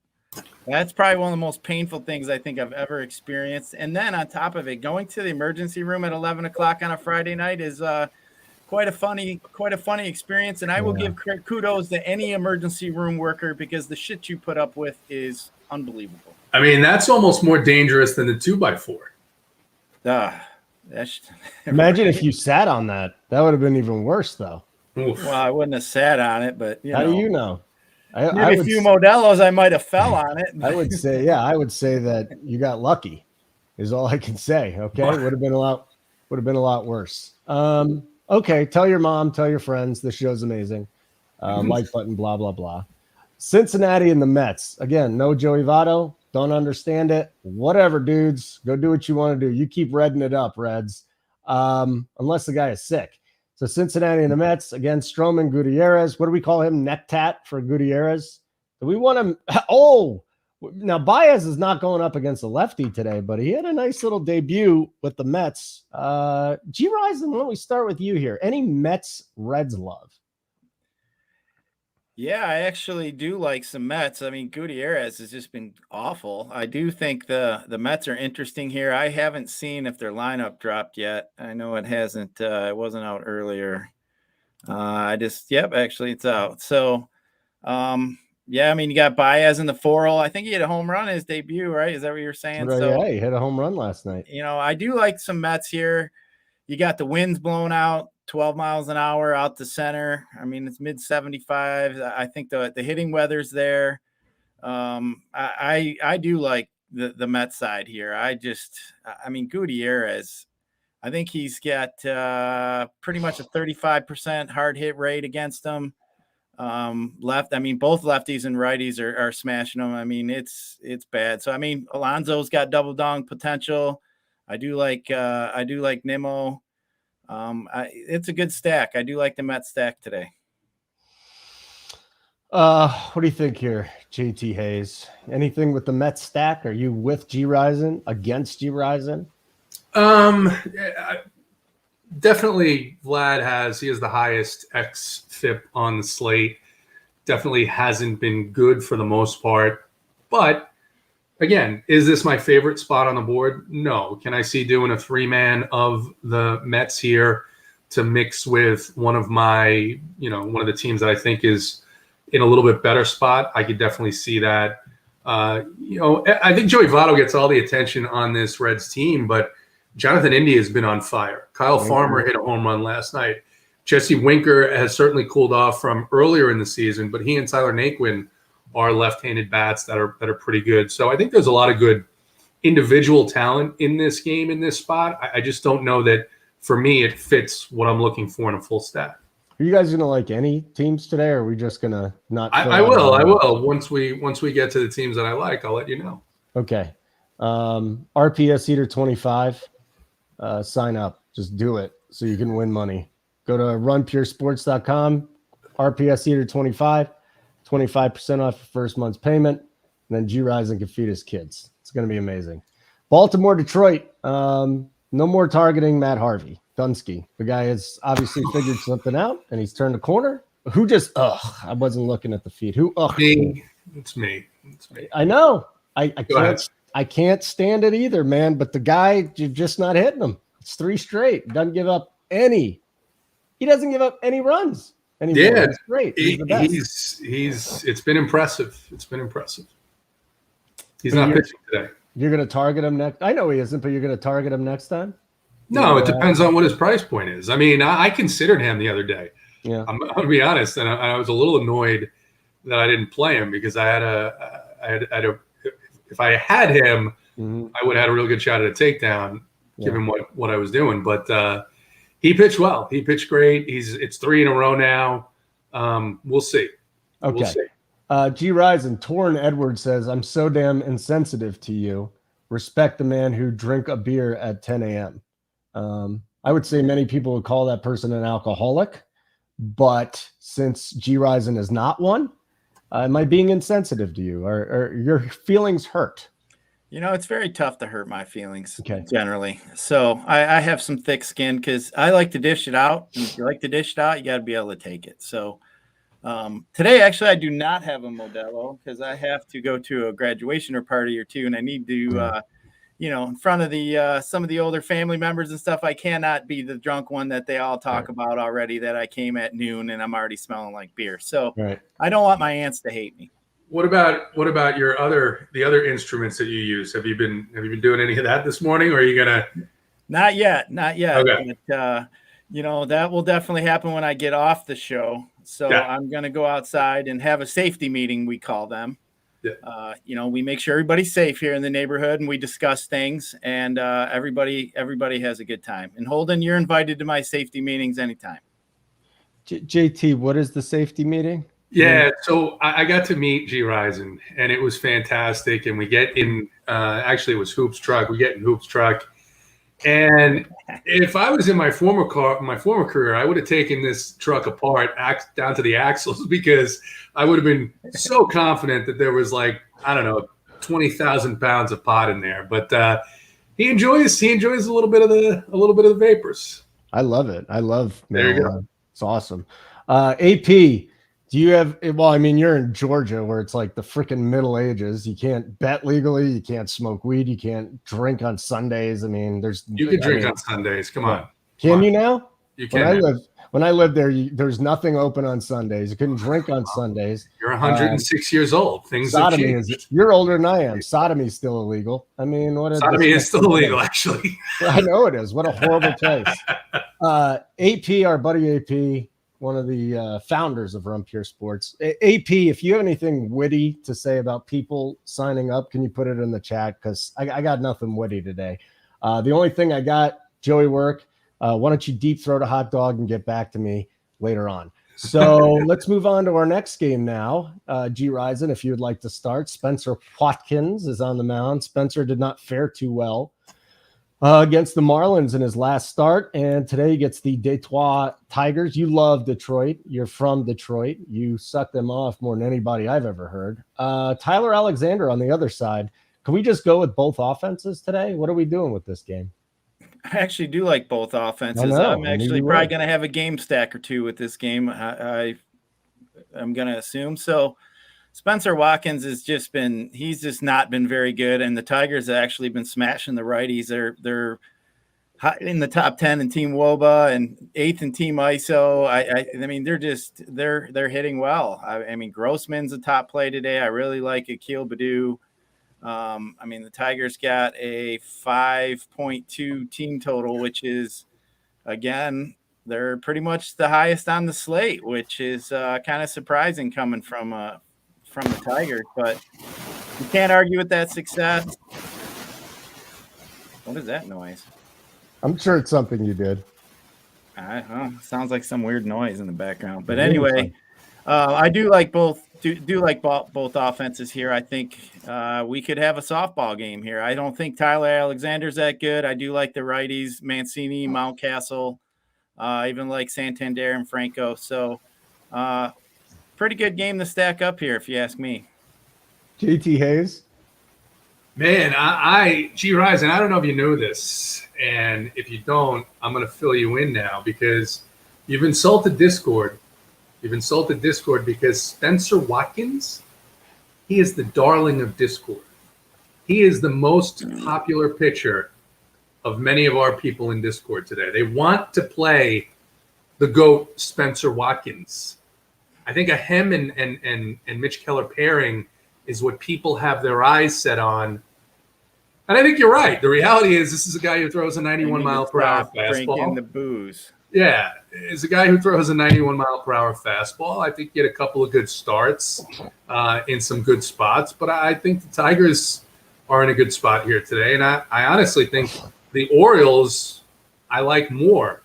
That's probably one of the most painful things I think I've ever experienced. And then on top of it, going to the emergency room at 11 o'clock on a Friday night is quite a funny experience. And I will give kudos to any emergency room worker, because the shit you put up with is unbelievable. I mean, that's almost more dangerous than the 2x4. Imagine if you sat on that. That would have been even worse, though. Oof. Well, I wouldn't have sat on it, but how do you know? Maybe a few Modelo's, I might have fell on it. I would say that you got lucky, is all I can say. Okay, would have been a lot worse. Okay, tell your mom, tell your friends, this show's amazing. Like button, blah blah blah. Cincinnati and the Mets again. No Joey Votto. Don't understand it. Whatever, dudes. Go do what you want to do. You keep redding it up, Reds. Unless the guy is sick. So Cincinnati and the Mets, again, Stroman, Gutierrez. What do we call him? Neck tat for Gutierrez? Do we want him? Oh, now Baez is not going up against a lefty today, but he had a nice little debut with the Mets. G. Rising, why don't we start with you here? Any Mets Reds love? Yeah, I actually do like some Mets. I mean, Gutierrez has just been awful. I do think the Mets are interesting here. I haven't seen if their lineup dropped yet. I know it hasn't. It wasn't out earlier. Actually it's out. So, yeah, I mean, you got Baez in the 4-hole. I think he had a home run in his debut, right? Is that what you're saying? Right, so, yeah, he had a home run last night. You know, I do like some Mets here. You got the winds blowing out 12 miles an hour out to center. I mean, it's mid 75. I think the hitting weather's there. I do like the Mets side here. I mean, Gutierrez, I think he's got pretty much a 35% hard hit rate against him. left. I mean, both lefties and righties are smashing them. I mean, it's bad. So I mean, Alonso's got double dong potential. I do like Nimmo. It's a good stack. I do like the Mets stack today. What do you think here, JT Hayes? Anything with the Mets stack? Are you with G Risen, against G Risen? Definitely Vlad he has the highest XFIP on the slate. Definitely hasn't been good for the most part. But again, is this my favorite spot on the board? No. Can I see doing a 3-man of the Mets here to mix with one of the teams that I think is in a little bit better spot? I could definitely see that. I think Joey Votto gets all the attention on this Reds team, but Jonathan India has been on fire. Kyle Farmer hit a home run last night. Jesse Winker has certainly cooled off from earlier in the season, but he and Tyler Naquin are left-handed bats that are pretty good. So I think there's a lot of good individual talent in this game, in this spot. I just don't know that, for me, it fits what I'm looking for in a full stack. Are you guys going to like any teams today, or are we just going to not? I will. Once we get to the teams that I like, I'll let you know. Okay. RPS Eater 25. Sign up. Just do it so you can win money. Go to runpuresports.com. RPS Eater 25. 25% off your first month's payment. And then G Rising can feed his kids. It's going to be amazing. Baltimore, Detroit. No more targeting Matt Harvey. Dunsky. The guy has obviously figured something out, and he's turned the corner. Who just, I wasn't looking at the feed. Who, Me. It's me. I know. I can't stand it either, man. But the guy, you're just not hitting him. It's 3 straight. Doesn't give up any. He doesn't give up any runs anymore. Yeah, it's great. He's the best. It's been impressive. He's not pitching today. You're going to target him next. I know he isn't, but you're going to target him next time. No, it depends on what his price point is. I mean, I considered him the other day. Yeah, I'm going to be honest, and I was a little annoyed that I didn't play him because I had if I had him, I would have had a real good shot at a takedown, given what I was doing. But he pitched well. He pitched great. It's 3 in a row now. We'll see. Okay. We'll see. G Risen, Torrin Edwards says, I'm so damn insensitive to you. Respect the man who drink a beer at 10 a.m. I would say many people would call that person an alcoholic, but since G Risen is not one, am I being insensitive to you? Or your feelings hurt? It's very tough to hurt my feelings generally. So I have some thick skin because I like to dish it out. And if you like to dish it out, you got to be able to take it. So today, actually, I do not have a Modelo because I have to go to a graduation or party or two, and I need to, in front of some of the older family members and stuff. I cannot be the drunk one that they all talk about already. That I came at noon and I'm already smelling like beer. So I don't want my aunts to hate me. What about the other instruments that you use? Have you been doing any of that this morning, or are you gonna? Not yet. Okay. But, that will definitely happen when I get off the show. So I'm going to go outside and have a safety meeting, we call them. Yeah. We make sure everybody's safe here in the neighborhood, and we discuss things, and everybody has a good time. And Holden, you're invited to my safety meetings anytime. JT, what is the safety meeting? Yeah, so I got to meet G Risen, and it was fantastic. And we get in, actually it was Hoop's truck. We get in Hoop's truck. And if I was in my former career, I would have taken this truck apart down to the axles, because I would have been so confident that there was 20,000 pounds of pot in there. But he enjoys a little bit of the vapors. I love it. I love. There you go. It's awesome. AP. Do you have? Well, I mean, you're in Georgia, where it's like the freaking Middle Ages. You can't bet legally. You can't smoke weed. You can't drink on Sundays. I mean, you can drink on Sundays. Come on. Can you now? You can. When I lived there, there's nothing open on Sundays. You couldn't drink on Sundays. You're 106 years old. Things have changed. You're older than I am. Sodomy's still illegal. I mean, sodomy is still illegal, actually. I know it is. What a horrible place. AP, our buddy AP. One of the founders of Run Pure Sports. AP, if you have anything witty to say about people signing up, can you put it in the chat? Because I got nothing witty today. The only thing I got, Joey Work, why don't you deep throat a hot dog and get back to me later on? So let's move on to our next game now. G. Risen, if you would like to start. Spencer Watkins is on the mound. Spencer did not fare too well against the Marlins in his last start, and today he gets the Detroit Tigers. You love Detroit. You're from Detroit. You suck them off more than anybody I've ever heard. Tyler Alexander on the other side. Can we just go with both offenses today? What are we doing with this game? I actually do like both offenses. I'm actually probably going to have a game stack or two with this game. I'm going to assume so. Spencer Watkins he's just not been very good, and the Tigers have actually been smashing the righties. They're in the top 10 in Team WOBA and 8th in Team ISO. I mean, they're hitting well. I mean, Grossman's a top play today. I really like Akil Baddoo. I mean, the Tigers got a 5.2 team total, which is, again, they're pretty much the highest on the slate, which is kind of surprising coming from the Tigers. But you can't argue with that success. What is that noise? I'm sure it's something you did. Sounds like some weird noise in the background. But anyway, I do like both. Do like both offenses here. I think we could have a softball game here. I don't think Tyler Alexander's that good. I do like the righties, Mancini, Mountcastle, even like Santander and Franco. So pretty good game to stack up here, if you ask me. JT Hayes? Man, G. Risen, I don't know if you know this. And if you don't, I'm going to fill you in now because you've insulted Discord. You've insulted Discord because Spencer Watkins, he is the darling of Discord. He is the most popular pitcher of many of our people in Discord today. They want to play the GOAT Spencer Watkins. I think a him and Mitch Keller pairing is what people have their eyes set on. And I think you're right. The reality is this is a guy who throws a 91-mile-per-hour fastball. Drinking the booze. Yeah, is a guy who throws a 91-mile-per-hour fastball. I think he had a couple of good starts in some good spots, but I think the Tigers are in a good spot here today. And I honestly think the Orioles I like more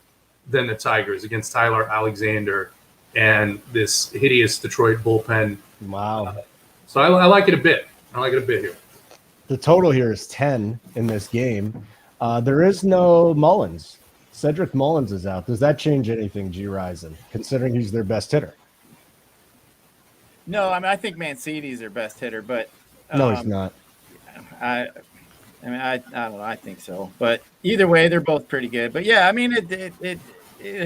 than the Tigers against Tyler Alexander and this hideous Detroit bullpen. Wow. So I like it a bit. I like it a bit here. The total here is 10 in this game. There is no Mullins. Cedric Mullins is out. Does that change anything, G. Risen, considering he's their best hitter? No, I mean, I think Mancini's their best hitter, but no, he's not. I don't know. I think so, but either way, they're both pretty good. But yeah, I mean, it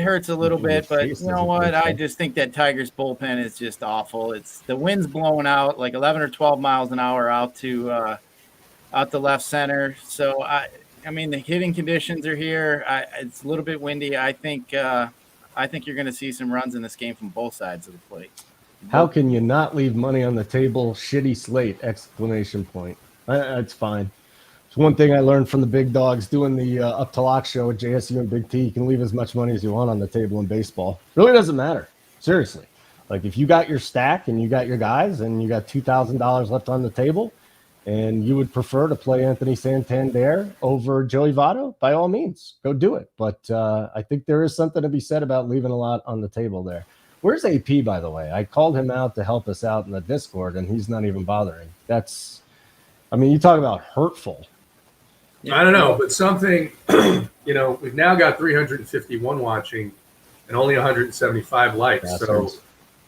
hurts a little bit, but you know what? I just think that Tigers bullpen is just awful. It's the wind's blowing out like 11 or 12 miles an hour out to left center. So I mean, the hitting conditions are here. It's a little bit windy. I think you're going to see some runs in this game from both sides of the plate. How can you not leave money on the table? Shitty slate! ! It's fine. It's one thing I learned from the big dogs doing the Up to Lock show with JSU and Big T. You can leave as much money as you want on the table in baseball. Really doesn't matter. Seriously. Like if you got your stack and you got your guys and you got $2,000 left on the table, and you would prefer to play Anthony Santander over Joey Votto, by all means, go do it. But I think there is something to be said about leaving a lot on the table there. Where's AP, by the way? I called him out to help us out in the Discord, and he's not even bothering. You talk about hurtful. I don't know, but something, we've now got 351 watching and only 175 likes. So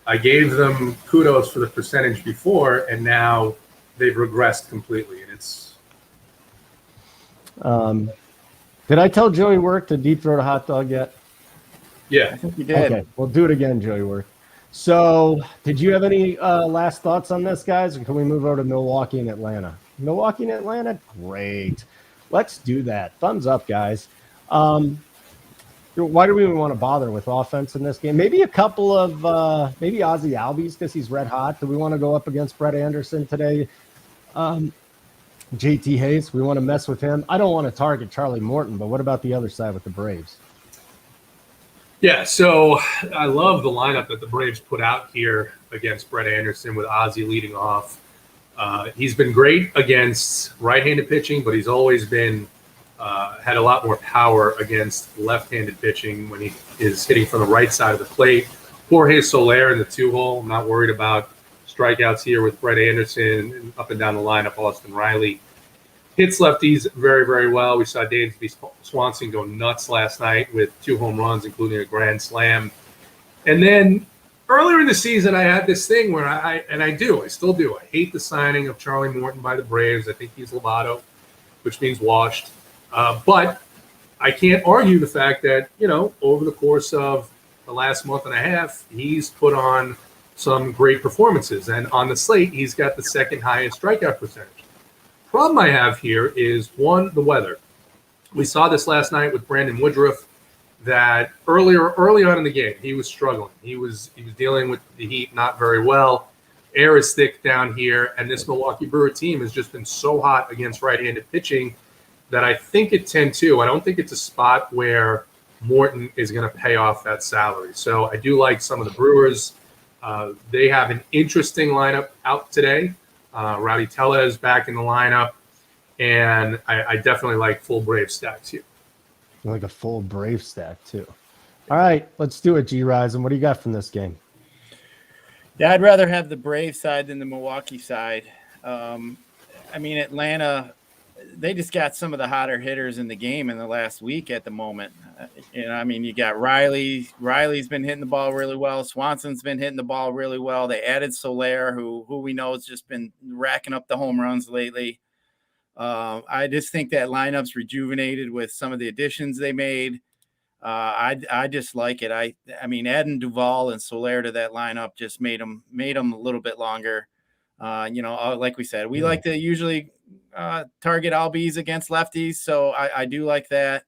I gave them kudos for the percentage before, and now they've regressed completely, and it's. Did I tell Joey Work to deep throat a hot dog yet? Yeah, I think you did. Okay, we'll do it again, Joey Work. So, did you have any last thoughts on this, guys, or can we move over to Milwaukee and Atlanta? Milwaukee and Atlanta, great. Let's do that. Thumbs up, guys. Why do we even want to bother with offense in this game? Maybe a couple of maybe Ozzie Albies because he's red hot. Do we want to go up against Brett Anderson today? JT Hayes, we want to mess with him. I don't want to target Charlie Morton, but what about the other side with the Braves? Yeah, so I love the lineup that the Braves put out here against Brett Anderson with Ozzie leading off. He's been great against right-handed pitching, but he's always been had a lot more power against left-handed pitching when he is hitting from the right side of the plate. Jorge Soler in the 2-hole. I'm not worried about strikeouts here with Brett Anderson and up and down the lineup. Austin Riley hits lefties very, very well. We saw Dansby Swanson go nuts last night with 2 home runs, including a grand slam. And then earlier in the season, I had this thing where I still do. I hate the signing of Charlie Morton by the Braves. I think he's Lovato, which means washed. But I can't argue the fact that, over the course of the last month and a half, he's put on some great performances. And on the slate, he's got the second highest strikeout percentage. Problem I have here is, one, the weather. We saw this last night with Brandon Woodruff, that early on in the game, he was struggling. He was dealing with the heat not very well. Air is thick down here, and this Milwaukee Brewer team has just been so hot against right-handed pitching that I think at 10-2, I don't think it's a spot where Morton is going to pay off that salary. So I do like some of the Brewers. They have an interesting lineup out today. Rowdy Tellez back in the lineup, and I definitely like full Brave stacks here. Like a full Brave stack too. All right, let's do it, G Rise. And what do you got from this game? Yeah, I'd rather have the Brave side than the Milwaukee side. Atlanta, they just got some of the hotter hitters in the game in the last week at the moment. You got Riley. Riley's been hitting the ball really well. Swanson's been hitting the ball really well. They added Soler, who we know has just been racking up the home runs lately. I just think that lineup's rejuvenated with some of the additions they made. I just like it. Adding Duvall and Soler to that lineup just made them a little bit longer. Like we said, we like to usually target LBs against lefties, so I do like that.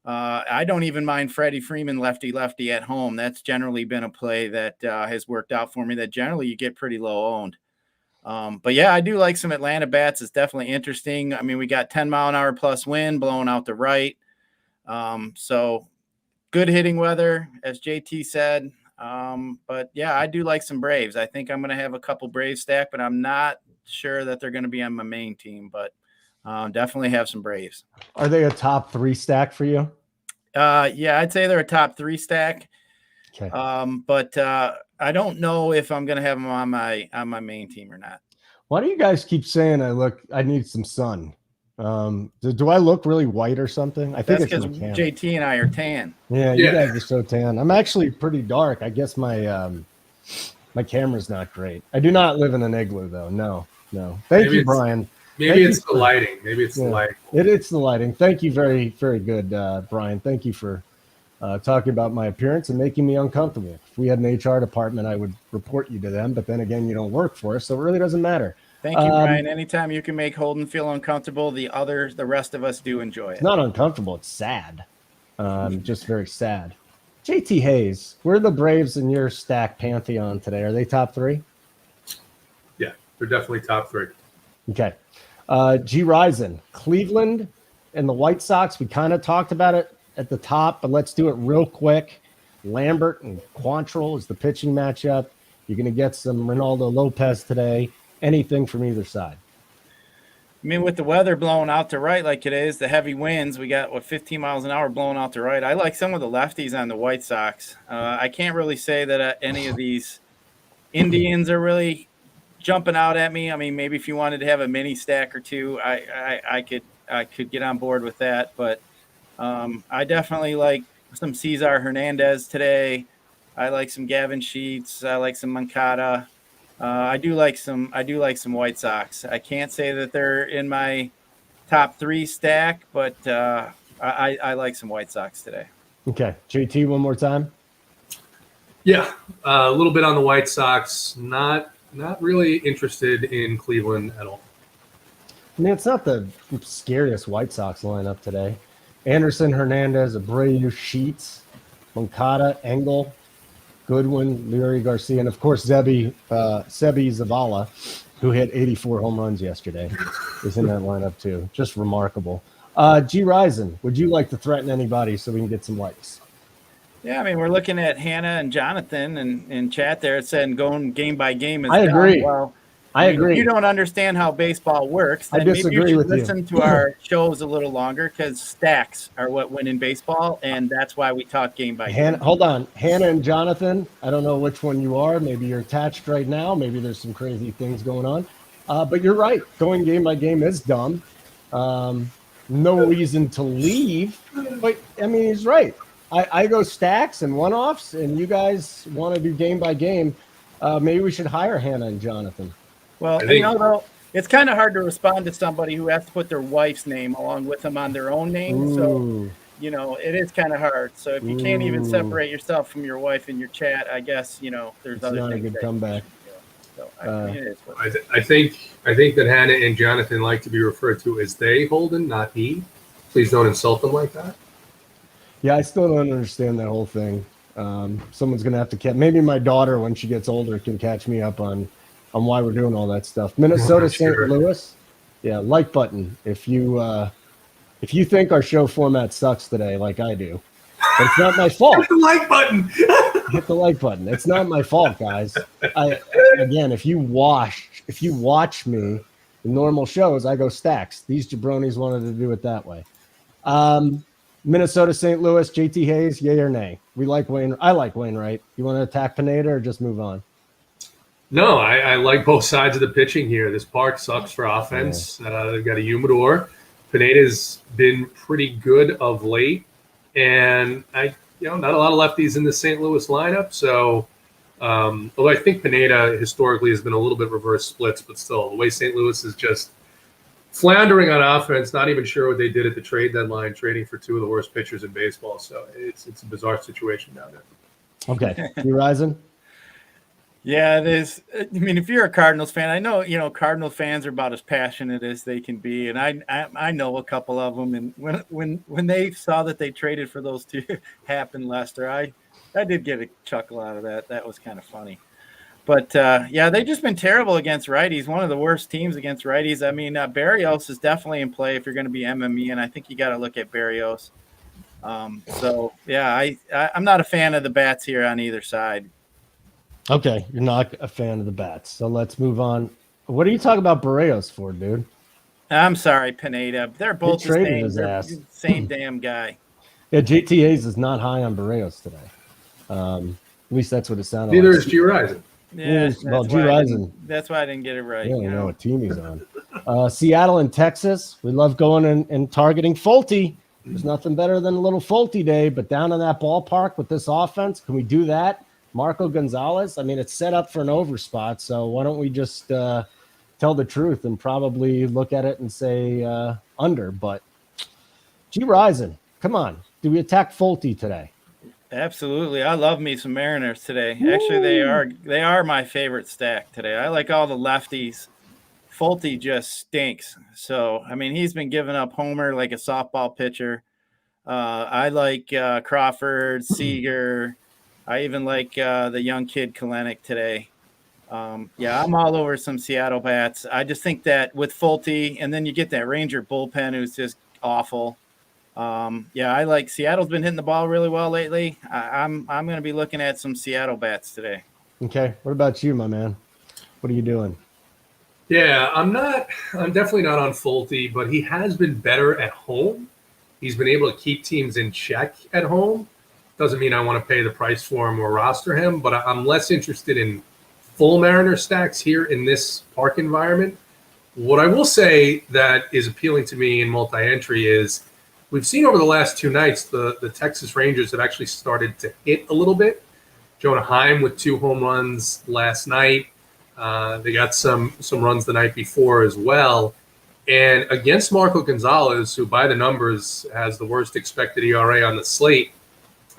I don't even mind Freddie Freeman lefty at home. That's generally been a play that has worked out for me. That generally you get pretty low owned. But yeah, I do like some Atlanta bats. It's definitely interesting. We got 10-mile-an-hour plus wind blowing out the right. So good hitting weather, as JT said. But yeah, I do like some Braves. I think I'm going to have a couple Braves stack, but I'm not sure that they're going to be on my main team, but definitely have some Braves. Are they a top 3 stack for you? Yeah, I'd say they're a top 3 stack. Okay. But I don't know if I'm going to have them on my main team or not. Why do you guys keep saying I need some sun? Do I look really white or something? I think that's it's because JT and I are tan. Yeah, you guys are so tan. I'm actually pretty dark. I guess my camera's not great. I do not live in an igloo though. No. Thank you, Brian. Maybe it's the lighting. The lighting. It's the lighting. Thank you very, very good, Brian. Thank you for talking about my appearance and making me uncomfortable. If we had an HR department, I would report you to them. But then again, you don't work for us, so it really doesn't matter. Thank you, Brian. Anytime you can make Holden feel uncomfortable, the rest of us do enjoy it. It's not uncomfortable. It's sad. Just very sad. JT Hayes, where are the Braves in your stack pantheon today? Are they top 3? Yeah, they're definitely top 3. Okay. G. Risen, Cleveland and the White Sox. We kind of talked about it at the top, but let's do it real quick. Lambert and Quantrill is the pitching matchup. You're going to get some Ronaldo Lopez today. Anything from either side? With the weather blowing out to right like it is, the heavy winds, we got 15 miles an hour blowing out to right. I like some of the lefties on the White Sox. I can't really say that any of these Indians are really jumping out at me. Maybe if you wanted to have a mini stack or two, I could get on board with that. But I definitely like some Cesar Hernandez today. I like some Gavin Sheets. I like some Moncada. I do like some White Sox. I can't say that they're in my top 3 stack, but I like some White Sox today. Okay, JT, one more time. Yeah, a little bit on the White Sox. Not really interested in Cleveland at all. It's not the scariest White Sox lineup today. Anderson, Hernandez, Abreu, Sheets, Moncada, Engel, Goodwin, Leury, Garcia, and of course Sebi Zavala, who hit 84 home runs yesterday, is in that lineup too. Just remarkable. G. Risen, would you like to threaten anybody so we can get some likes? Yeah, we're looking at Hannah and Jonathan and in chat there. It said going game by game. I agree. Well, I agree. If you don't understand how baseball works, then maybe you should listen to our shows a little longer, because stacks are what win in baseball, and that's why we talk game by game. Hold on. Hannah and Jonathan, I don't know which one you are. Maybe you're attached right now. Maybe there's some crazy things going on. But you're right. Going game by game is dumb. No reason to leave. But, I mean, he's right. I go stacks and one-offs, and you guys want to do game by game. Maybe we should hire Hannah and Jonathan. Well, though, it's kind of hard to respond to somebody who has to put their wife's name along with them on their own name. Ooh. So, it is kind of hard. So if you can't even separate yourself from your wife in your chat, I guess, there's other not things. A good comeback. So I mean, it is. I think that Hannah and Jonathan like to be referred to as they, Holden, not he. Please don't insult them like that. Yeah, I still don't understand that whole thing. Someone's going to have to catch. Maybe my daughter, when she gets older, can catch me up on why we're doing all that stuff. Minnesota, St. Louis. Yeah, like button. If you think our show format sucks today, like I do, but it's not my fault. Hit the like button. Hit the like button. It's not my fault, guys. Again, if you watch me in normal shows, I go stacks. These jabronis wanted to do it that way. Minnesota, St. Louis, JT Hayes, yay or nay? We like Wayne. I like Wainwright. You want to attack Pineda or just move on? No, I like both sides of the pitching here. This park sucks for offense. They've got a humidor. Pineda's been pretty good of late, and not a lot of lefties in the St. Louis lineup. So, although I think Pineda historically has been a little bit reverse splits, but still, the way St. Louis is just floundering on offense, not even sure what they did at the trade deadline, trading for two of the worst pitchers in baseball. So it's a bizarre situation down there. Okay, you rising? Yeah, it is. I mean, if you're a Cardinals fan, I know, Cardinal fans are about as passionate as they can be. And I know a couple of them. And when they saw that they traded for those two, Happ and Lester, I did get a chuckle out of that. That was kind of funny. But, they've just been terrible against righties. One of the worst teams against righties. I mean, Barrios is definitely in play if you're going to be MME, and I think you got to look at Barrios. I'm not a fan of the bats here on either side. Okay, you're not a fan of the bats. So let's move on. What are you talking about Barrios for, dude? I'm sorry, Pineda. They're both the same. His ass. Same damn guy. Yeah, JT Hayes is not high on Barrios today. At least that's what it sounded Neither like. is G. Rising. Yeah, G. Rising. That's why I didn't get it right. Yeah, you know what team he's on. Seattle and Texas. We love going and targeting Fulte. There's nothing better than a little Fulte day, but down in that ballpark with this offense, can we do that? Marco Gonzalez. I mean, it's set up for an over spot, so why don't we just tell the truth and probably look at it and say under? But G. Rising, come on. Do we attack Fulte today? Absolutely. I love me some Mariners today. Actually, they are my favorite stack today. I like all the lefties. Fulte just stinks. So, I mean, he's been giving up homer like a softball pitcher. I like Crawford, Seager. I even like the young kid Kalenic today. I'm all over some Seattle bats. I just think that with Fulte, and then you get that Ranger bullpen who's just awful. I like Seattle's been hitting the ball really well lately. I'm going to be looking at some Seattle bats today. Okay. What about you, my man? What are you doing? Yeah, I'm definitely not on Fulte, but he has been better at home. He's been able to keep teams in check at home. Doesn't mean I want to pay the price for him or roster him, but I'm less interested in full Mariner stacks here in this park environment. What I will say that is appealing to me in multi-entry is we've seen over the last two nights the Texas Rangers have actually started to hit a little bit. Jonah Heim with 2 home runs last night. They got some runs the night before as well. And against Marco Gonzalez, who by the numbers has the worst expected ERA on the slate,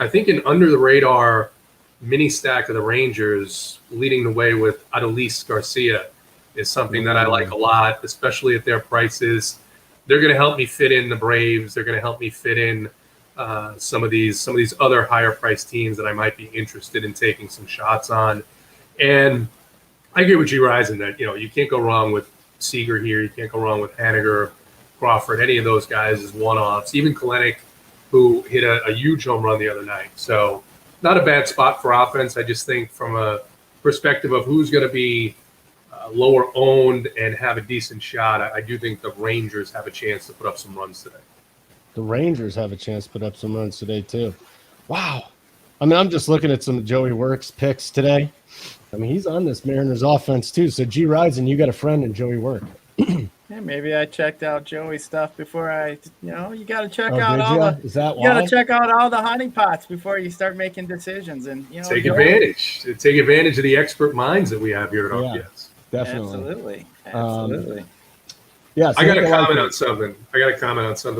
I think an under-the-radar mini stack of the Rangers leading the way with Adolis Garcia is something that I like a lot, especially at their prices. They're going to help me fit in the Braves. They're going to help me fit in some of these other higher-priced teams that I might be interested in taking some shots on. And I agree with G. Rising that, you can't go wrong with Seager here. You can't go wrong with Haniger, Crawford, any of those guys as one-offs. Even Kalenic, who hit a huge home run the other night. So not a bad spot for offense. I just think from a perspective of who's going to be lower owned and have a decent shot, I do think the Rangers have a chance to put up some runs today. The Rangers have a chance to put up some runs today, too. Wow. I mean, I'm just looking at some Joey Works picks today. I mean, he's on this Mariners offense, too. So, G. Risen, you got a friend in Joey Work. Yeah, maybe I checked out Joey's stuff before you got to check out all the. Is that you got to check out all the honeypots before you start making decisions, and take advantage of the expert minds that we have here at RPS. Definitely, absolutely. Yeah, I got to comment on something.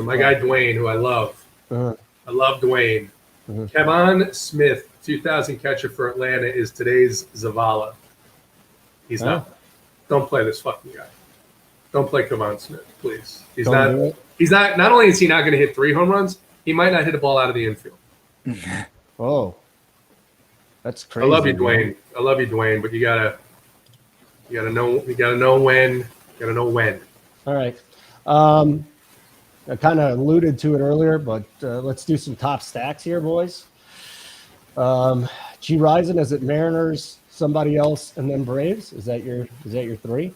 My guy Dwayne, who I love, I love Dwayne. Kevon Smith, 2000 catcher for Atlanta, is today's Zavala. He's not. Don't play this fucking guy. Don't play Kevon Smith, please. He's not. Not only is he not going to hit 3 home runs, he might not hit a ball out of the infield. Oh, that's crazy. I love you, Dwayne. But you gotta know when. All right. I kind of alluded to it earlier, but let's do some top stacks here, boys. G. Risen, is it Mariners, somebody else, and then Braves? Is that your 3?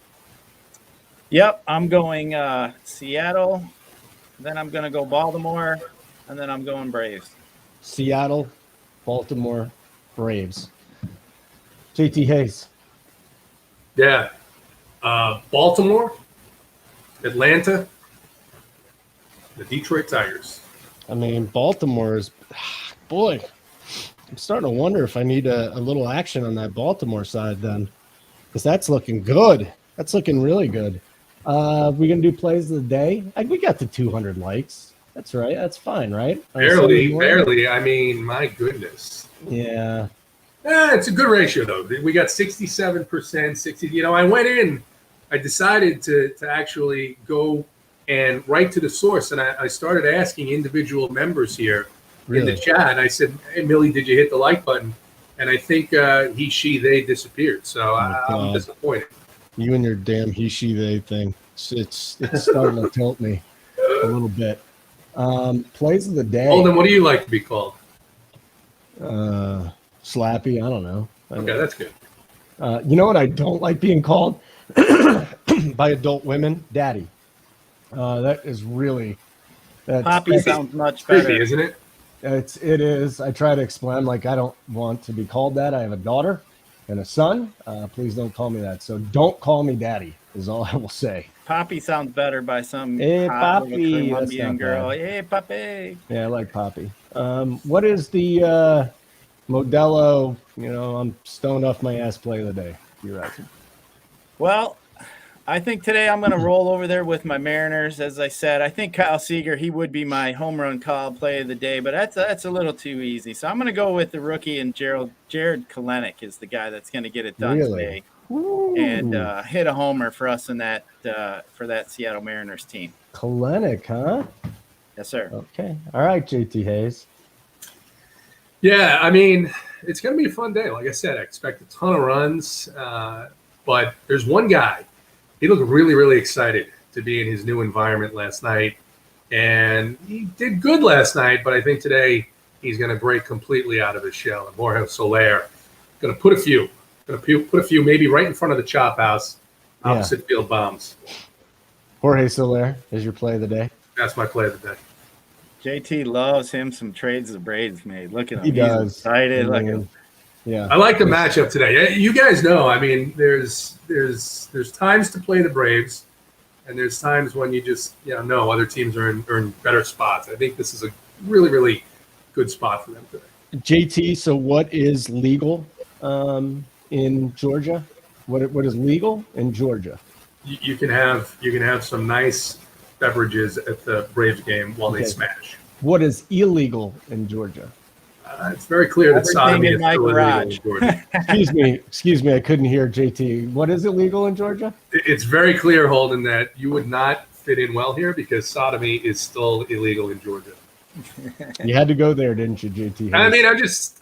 Yep, I'm going Seattle, then I'm going to go Baltimore, and then I'm going Braves. Seattle, Baltimore, Braves. JT Hayes. Yeah. Baltimore, Atlanta, the Detroit Tigers. I mean, Baltimore is, boy, I'm starting to wonder if I need a little action on that Baltimore side then, because that's looking good. That's looking really good. We're going to do plays of the day. We got the 200 likes. That's right. That's fine, right? Barely. I mean, my goodness. Yeah. It's a good ratio, though. We got 67%, 60. I went in. I decided to actually go and write to the source, and I started asking individual members here in the chat. I said, "Hey, Millie, did you hit the like button?" And I think he, she, they disappeared. So I'm disappointed. You and your damn he, she, they thing. It's starting to tilt me a little bit. Plays of the day. Holden, what do you like to be called? Slappy. I don't know. Okay, that's good. You know what I don't like being called by adult women? Daddy. That is really. Poppy sounds much better, creepy, isn't it? It is. I try to explain, like, I don't want to be called that. I have a daughter and a son. Please don't call me that. So don't call me daddy is all I will say. Poppy sounds better by some Poppy, Colombian girl. Hey, Poppy. Yeah, I like Poppy. What is the Modelo, I'm stoned off my ass play of the day? You're right. Well, I think today I'm going to roll over there with my Mariners. As I said, I think Kyle Seager, he would be my home run call play of the day, but that's a little too easy. So I'm going to go with the rookie, and Jared Kelenic is the guy that's going to get it done today. Ooh. And hit a homer for us in that for that Seattle Mariners team. Kelenic, huh? Yes, sir. Okay. All right, JT Hayes. Yeah, I mean, it's going to be a fun day. Like I said, I expect a ton of runs, but there's one guy. He looked really, really excited to be in his new environment last night, and he did good last night, but I think today he's going to break completely out of his shell, and Jorge Soler going to put a few maybe right in front of the chop house, opposite field bombs. Jorge Soler is your play of the day? That's my play of the day. JT loves him some trades the Braves made. Look at him. He does. Excited. Look at him. Yeah, I like the matchup today. You guys know, I mean, there's times to play the Braves, and there's times when you just know other teams are in better spots. I think this is a really, really good spot for them today. JT, so what is legal in Georgia? What is legal in Georgia? You can have some nice beverages at the Braves game while they smash. What is illegal in Georgia? It's very clear that sodomy is in my still garage. illegal in Georgia. Excuse me, I couldn't hear JT. What is illegal in Georgia? It's very clear, Holden, that you would not fit in well here because sodomy is still illegal in Georgia. You had to go there, didn't you, JT? I mean, I'm just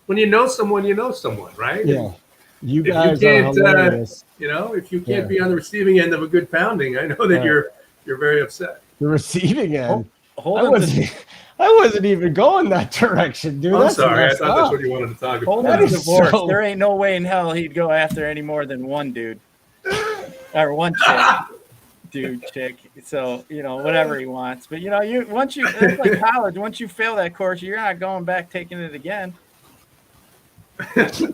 when you know someone, right? Yeah. You guys are hilarious. If you can't be on the receiving end of a good pounding, I know that you're very upset. The receiving end. I wasn't even going that direction, dude. I'm That's sorry. I messed thought that's up. what you wanted to talk about. Holden's is divorced. so- There ain't no way in hell he'd go after any more than one dude. Or one chick. So, whatever he wants. But it's like college. Once you fail that course, you're not going back taking it again. You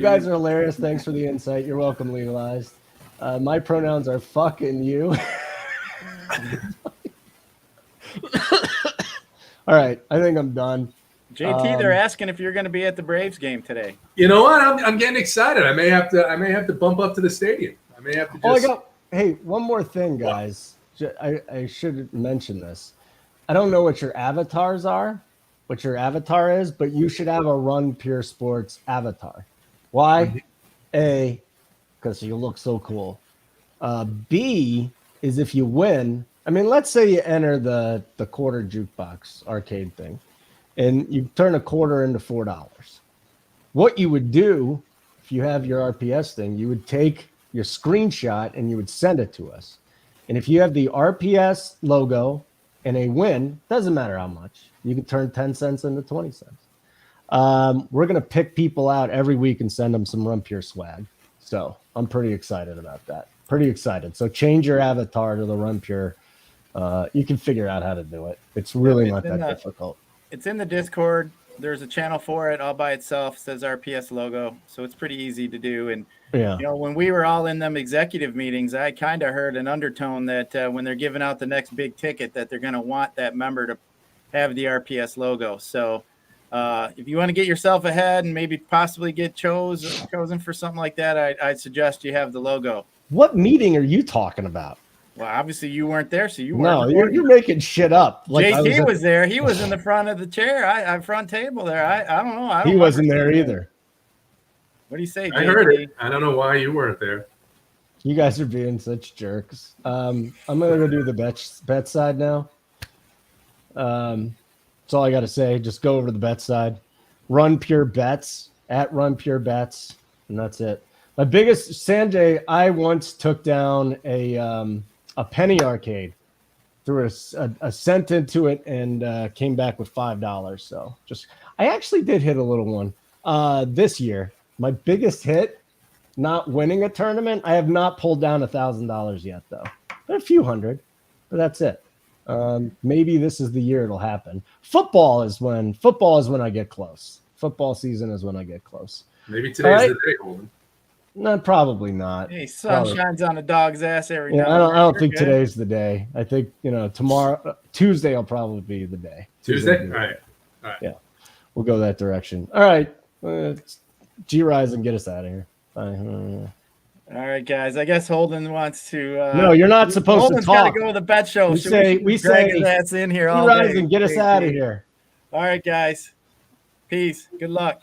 guys are hilarious. Thanks for the insight. You're welcome, Legalized. My pronouns are fucking you. All right, I think I'm done. JT, they're asking if you're going to be at the Braves game today. You know what? I'm getting excited. I may have to bump up to the stadium. I may have to just. Hey, one more thing, guys. I should mention this. I don't know what your avatars are, what your avatar is, but you should have a Run Pure Sports avatar. Why? A, because you look so cool. B is if you win. I mean, let's say you enter the quarter jukebox arcade thing, and you turn a quarter into $4. What you would do if you have your RPS thing, you would take your screenshot and you would send it to us. And if you have the RPS logo and a win, doesn't matter how much, you can turn 10 cents into 20 cents. We're going to pick people out every week and send them some Run Pure swag. So I'm pretty excited about that. Pretty excited. So change your avatar to the Run Pure. You can figure out how to do it. It's really not that difficult. It's in the Discord. There's a channel for it all by itself. It says RPS logo. So it's pretty easy to do. And, when we were all in them executive meetings, I kind of heard an undertone that when they're giving out the next big ticket, that they're going to want that member to have the RPS logo. So if you want to get yourself ahead and maybe possibly get chosen for something like that, I'd suggest you have the logo. What meeting are you talking about? Well, obviously you weren't there, so you weren't. No, you're making shit up. Like JT was there. He was in the front of the chair. Front table there. I don't know. He wasn't there either. What do you say, JT? I heard it. I don't know why you weren't there. You guys are being such jerks. I'm gonna go do the bet side now. That's all I got to say. Just go over to the bet side. Run Pure Bets at Run Pure Bets, and that's it. My biggest Sanjay, I once took down a penny arcade, threw a cent into it, and came back with $5. So I actually did hit a little one this year. My biggest hit, not winning a tournament. I have not pulled down $1,000 yet, though. But a few hundred, but that's it. Maybe this is the year it'll happen. Football is when I get close. Football season is when I get close. Maybe today's the day, Holden. No, probably not. Hey, sun shines on a dog's ass every night. I don't think today's the day. I think tomorrow, Tuesday will probably be the day. Tuesday? All right. Yeah, we'll go that direction. All right, G-Rise and get us out of here. Bye. All right, guys. I guess Holden wants to. No, you're not supposed Holden's to talk. Holden's got to go to the bet show. We say his ass in here all G-Rise day. and get us out of here. All right, guys. Peace. Good luck.